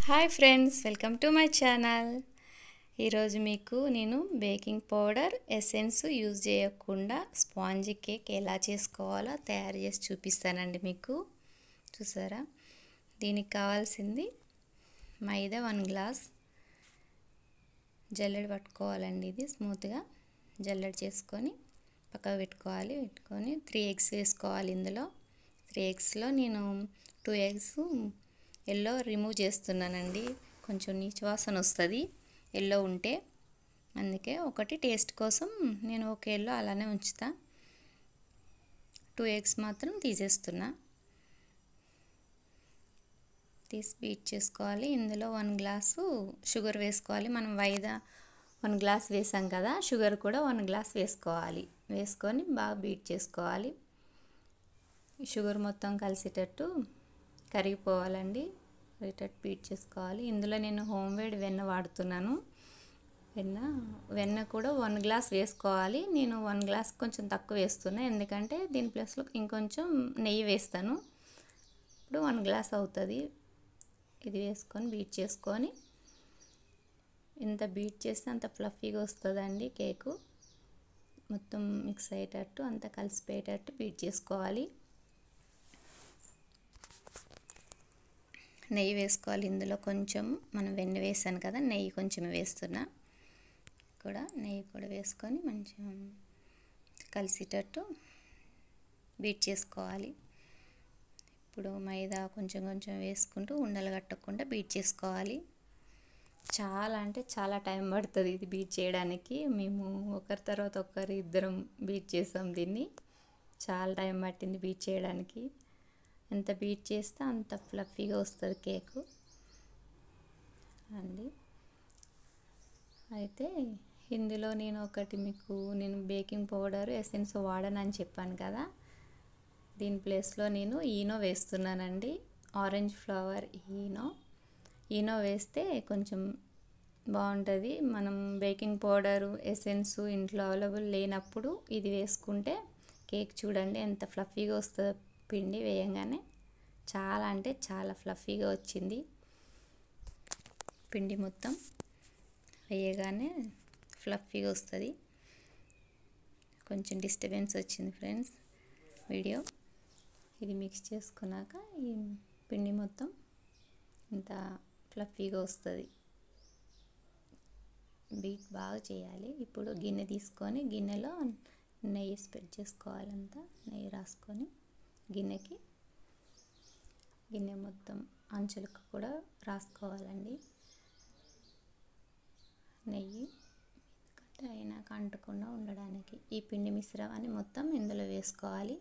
Hi friends, welcome to my channel. ఈరోజు మీకు నేను బేకింగ్ పౌడర్ ఎసెన్స్ యూజ్ చేయకుండా స్పాంజీ కేక్ ఎలా చేసుకోవాలో తయారు చేసి చూపిస్తానండి. మీకు చూసారా, దీనికి కావాల్సింది మైదా 1 గ్లాస్, జల్లెడ పట్టుకోవాలండి. ఇది స్మూత్గా జల్లెడ చేసుకొని పక్కకు పెట్టుకోవాలి. 3 ఎగ్స్ వేసుకోవాలి. ఇందులో 3 ఎగ్స్లో నేను 2 ఎగ్స్ ఎల్లో రిమూవ్ చేస్తున్నానండి. కొంచెం నీచు వాసన వస్తుంది ఎల్లో ఉంటే, అందుకే ఒకటి టేస్ట్ కోసం నేను ఒక ఎల్లో అలానే ఉంచుతా. 2 ఎగ్స్ మాత్రం తీసేస్తున్నా. తీసి బీట్ చేసుకోవాలి. ఇందులో 1 గ్లాసు షుగర్ వేసుకోవాలి. మనం మైదా 1 గ్లాస్ వేసాం కదా, షుగర్ కూడా 1 గ్లాస్ వేసుకోవాలి. వేసుకొని బాగా బీట్ చేసుకోవాలి. షుగర్ మొత్తం కలిసేటట్టు కరిగిపోవాలండి. కరిగేటట్టు బీట్ చేసుకోవాలి. ఇందులో నేను హోమ్ మేడ్ వెన్న వాడుతున్నాను. వెన్న కూడా 1 గ్లాస్ వేసుకోవాలి. నేను 1 గ్లాస్ కొంచెం తక్కువ వేస్తున్నా, ఎందుకంటే దీని ప్లస్లో ఇంకొంచెం నెయ్యి వేస్తాను. ఇప్పుడు 1 గ్లాస్ అవుతుంది. ఇది వేసుకొని బీట్ చేసుకొని, ఎంత బీట్ చేస్తే అంత ఫ్లఫీగా వస్తుందండి కేకు. మొత్తం మిక్స్ అయ్యేటట్టు అంతా కలిసిపోయేటట్టు బీట్ చేసుకోవాలి. నెయ్యి వేసుకోవాలి. ఇందులో కొంచెం మనం వెన్న వేసాను కదా, నెయ్యి కొంచెం వేస్తున్నా. నెయ్యి కూడా వేసుకొని మంచిగా కలిసేటట్టు బీట్ చేసుకోవాలి. ఇప్పుడు మైదా కొంచెం కొంచెం వేసుకుంటూ ఉండలు కట్టకుండా బీట్ చేసుకోవాలి. చాలా అంటే చాలా టైం పడుతుంది ఇది బీట్ చేయడానికి. మేము ఒకరి తర్వాత ఒకరు ఇద్దరం బీట్ చేసాం దీన్ని. చాలా టైం పట్టింది బీట్ చేయడానికి. ఎంత బీట్ చేస్తే అంత ఫ్లఫీగా వస్తుంది కేకు అండి. అయితే ఇందులో నేను నేను బేకింగ్ పౌడర్ ఎసెన్స్ వాడనని చెప్పాను కదా, దీని ప్లేస్లో నేను ఈనో వేస్తున్నానండి. ఆరెంజ్ ఫ్లవర్ ఈనో వేస్తే కొంచెం బాగుంటుంది. మనం బేకింగ్ పౌడరు ఎసెన్స్ ఇంట్లో అవైలబుల్ లేనప్పుడు ఇది వేసుకుంటే కేక్ చూడండి ఎంత ఫ్లఫీగా వస్తుందో. పిండి వేయంగానే చాలా అంటే చాలా ఫ్లఫీగా వచ్చింది. పిండి మొత్తం వేయగానే ఫ్లఫీగా వస్తుంది. కొంచెం డిస్టర్బెన్స్ వచ్చింది ఫ్రెండ్స్ వీడియో. ఇది మిక్స్ చేసుకున్నాక ఈ పిండి మొత్తం ఇంత ఫ్లఫీగా వస్తుంది. బీట్ బాగా చేయాలి. ఇప్పుడు గిన్నె తీసుకొని గిన్నెలో నెయ్యి స్ప్రెడ్ చేసుకోవాలి. అంతా నెయ్యి రాసుకొని గిన్నె మొత్తం అంచులకు కూడా రాసుకోవాలండి నెయ్యి, ఎందుకంటే అయినాక అంటకుండా ఉండడానికి. ఈ పిండి మిశ్రమాన్ని మొత్తం ఇందులో వేసుకోవాలి.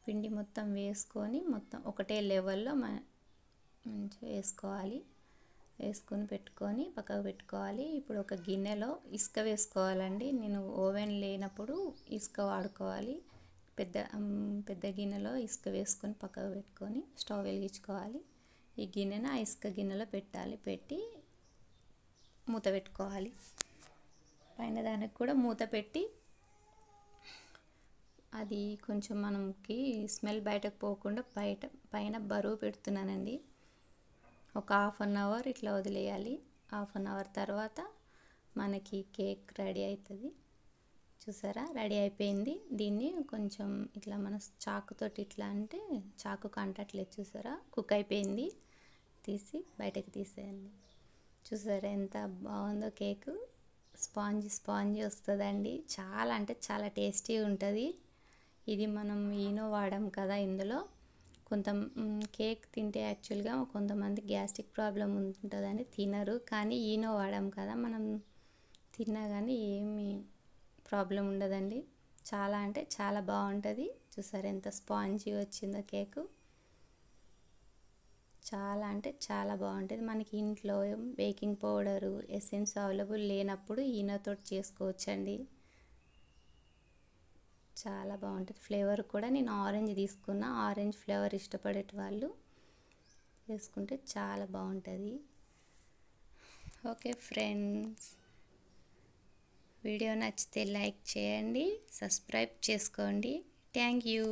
పిండి మొత్తం వేసుకొని మొత్తం ఒకటే లెవెల్లో మంచిగా వేసుకోవాలి. వేసుకొని పెట్టుకొని పక్కకు పెట్టుకోవాలి. ఇప్పుడు ఒక గిన్నెలో ఇసుక వేసుకోవాలండి. నేను ఓవెన్ లేనప్పుడు ఇసుక వాడుకోవాలి. పెద్ద గిన్నెలో ఇసుక వేసుకొని పక్కకు పెట్టుకొని స్టవ్ వెలిగించుకోవాలి. ఈ గిన్నెను ఆ ఇసుక గిన్నెలో పెట్టాలి. పెట్టి మూత పెట్టుకోవాలి. పైన దానికి కూడా మూత పెట్టి, అది కొంచెం మనకి స్మెల్ బయటకు పోకుండా పైన బరువు పెడుతున్నానండి. ఒక 1/2 అవర్ ఇట్లా వదిలేయాలి. 1/2 అవర్ తర్వాత మనకి కేక్ రెడీ అవుతుంది. చూసారా, రెడీ అయిపోయింది. దీన్ని కొంచెం ఇట్లా మన చాకుతోటి ఇట్లా అంటే చాకు కంటట్లేదు. చూసారా, కుక్ అయిపోయింది. తీసి బయటకు తీసేయండి. చూసారా ఎంత బాగుందో కేకు. స్పాంజీ వస్తుందండి. చాలా అంటే చాలా టేస్టీ ఉంటుంది. ఇది మనం ఈనో వాడాం కదా ఇందులో. కేక్ తింటే యాక్చువల్గా కొంతమంది గ్యాస్ట్రిక్ ప్రాబ్లం ఉంటుందని తినరు, కానీ ఈనో వాడాం కదా, మనం తిన్నా కానీ ఏమీ ప్రాబ్లం ఉండదండి. చాలా అంటే చాలా బాగుంటుంది. చూసారు ఎంత స్పాంజీ వచ్చిందో కేకు. చాలా అంటే చాలా బాగుంటుంది. మనకి ఇంట్లో బేకింగ్ పౌడరు ఎసెన్స్ అవైలబుల్ లేనప్పుడు ఈనోతో చేసుకోవచ్చండి. చాలా బాగుంటుంది. ఫ్లేవర్ కూడా నేను ఆరెంజ్ తీసుకున్నా. ఆరెంజ్ ఫ్లేవర్ ఇష్టపడే వాళ్ళు వేసుకుంటే చాలా బాగుంటుంది. ఓకే ఫ్రెండ్స్, వీడియో నచ్చితే లైక్ చేయండి, సబ్స్క్రైబ్ చేసుకోండి. Thank you.